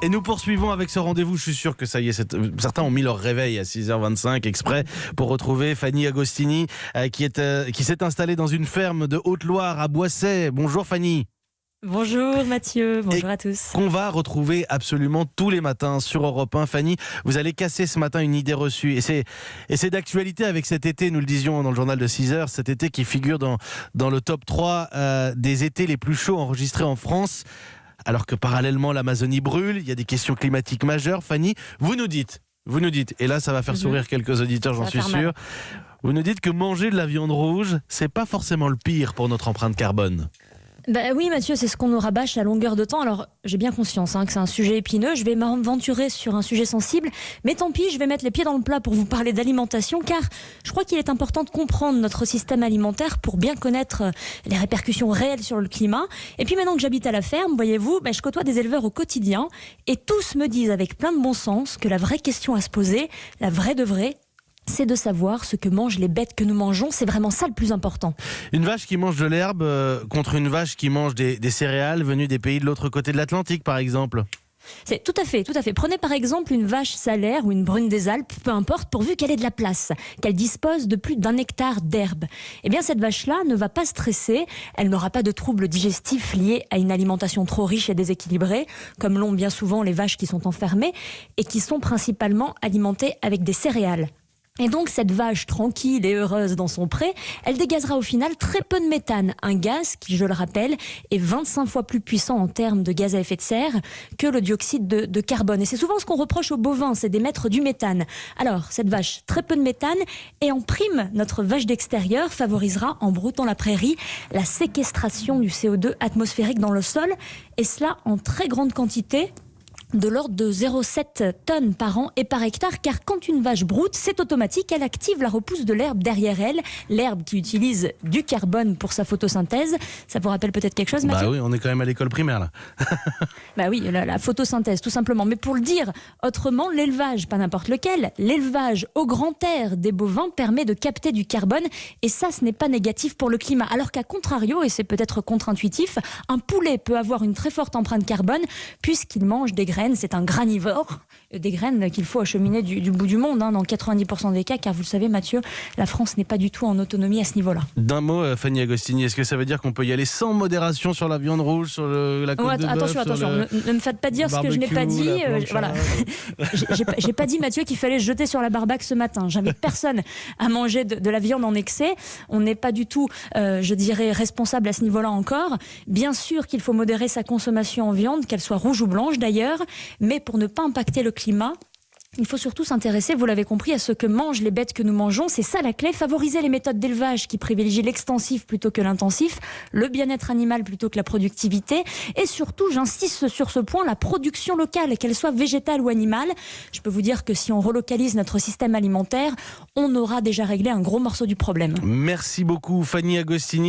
Et nous poursuivons avec ce rendez-vous. Je suis sûr que ça y est, certains ont mis leur réveil à 6h25 exprès pour retrouver Fanny Agostini qui s'est installée dans une ferme de Haute-Loire à Boissey. Bonjour Fanny. Bonjour Mathieu, bonjour à tous. Qu'on va retrouver absolument tous les matins sur Europe 1. Fanny, vous allez casser ce matin une idée reçue. Et c'est d'actualité avec cet été, nous le disions dans le journal de 6h, cet été qui figure dans le top 3 des étés les plus chauds enregistrés en France. Alors que parallèlement l'Amazonie brûle, il y a des questions climatiques majeures. Fanny, vous nous dites, et là ça va faire sourire quelques auditeurs, j'en suis sûr. Vous nous dites que manger de la viande rouge, c'est pas forcément le pire pour notre empreinte carbone. Oui Mathieu, c'est ce qu'on nous rabâche à longueur de temps. Alors j'ai bien conscience que c'est un sujet épineux, je vais m'aventurer sur un sujet sensible, mais tant pis, je vais mettre les pieds dans le plat pour vous parler d'alimentation, car je crois qu'il est important de comprendre notre système alimentaire pour bien connaître les répercussions réelles sur le climat. Et puis maintenant que j'habite à la ferme, voyez-vous, je côtoie des éleveurs au quotidien, et tous me disent avec plein de bon sens que la vraie question à se poser, la vraie de vraie, c'est de savoir ce que mangent les bêtes que nous mangeons. C'est vraiment ça le plus important. Une vache qui mange de l'herbe contre une vache qui mange des céréales venues des pays de l'autre côté de l'Atlantique, par exemple. C'est tout à fait. Prenez par exemple une vache salaire ou une brune des Alpes, peu importe, pourvu qu'elle ait de la place, qu'elle dispose de plus d'1 hectare d'herbe. Eh bien, cette vache-là ne va pas stresser, elle n'aura pas de troubles digestifs liés à une alimentation trop riche et déséquilibrée, comme l'ont bien souvent les vaches qui sont enfermées et qui sont principalement alimentées avec des céréales. Et donc cette vache tranquille et heureuse dans son pré, elle dégazera au final très peu de méthane, un gaz qui, je le rappelle, est 25 fois plus puissant en termes de gaz à effet de serre que le dioxyde de carbone. Et c'est souvent ce qu'on reproche aux bovins, c'est d'émettre du méthane. Alors cette vache, très peu de méthane, et en prime, notre vache d'extérieur favorisera, en broutant la prairie, la séquestration du CO2 atmosphérique dans le sol, et cela en très grande quantité, de l'ordre de 0,7 tonnes par an et par hectare, car quand une vache broute, c'est automatique, elle active la repousse de l'herbe derrière elle, l'herbe qui utilise du carbone pour sa photosynthèse. Ça vous rappelle peut-être quelque chose, Mathieu ? Oui, on est quand même à l'école primaire là. Oui, la photosynthèse, tout simplement. Mais pour le dire autrement, l'élevage, pas n'importe lequel, l'élevage au grand air des bovins permet de capter du carbone, et ça, ce n'est pas négatif pour le climat. Alors qu'à contrario, et c'est peut-être contre-intuitif, un poulet peut avoir une très forte empreinte carbone puisqu'il mange des graines. C'est un granivore, des graines qu'il faut acheminer du bout du monde, dans 90% des cas, car vous le savez Mathieu, la France n'est pas du tout en autonomie à ce niveau-là. D'un mot, Fanny Agostini, est-ce que ça veut dire qu'on peut y aller sans modération sur la viande rouge, sur la côte de bœuf, attention, ne me faites pas dire ce que je n'ai pas dit. Voilà. J'ai pas dit, Mathieu, qu'il fallait se jeter sur la barbaque ce matin. J'invite personne à manger de la viande en excès. On n'est pas du tout, je dirais, responsable à ce niveau-là encore. Bien sûr qu'il faut modérer sa consommation en viande, qu'elle soit rouge ou blanche d'ailleurs, mais pour ne pas impacter le climat, il faut surtout s'intéresser, vous l'avez compris, à ce que mangent les bêtes que nous mangeons. C'est ça la clé, favoriser les méthodes d'élevage qui privilégient l'extensif plutôt que l'intensif, le bien-être animal plutôt que la productivité, et surtout, j'insiste sur ce point, la production locale, qu'elle soit végétale ou animale. Je peux vous dire que si on relocalise notre système alimentaire, on aura déjà réglé un gros morceau du problème. Merci beaucoup Fanny Agostini.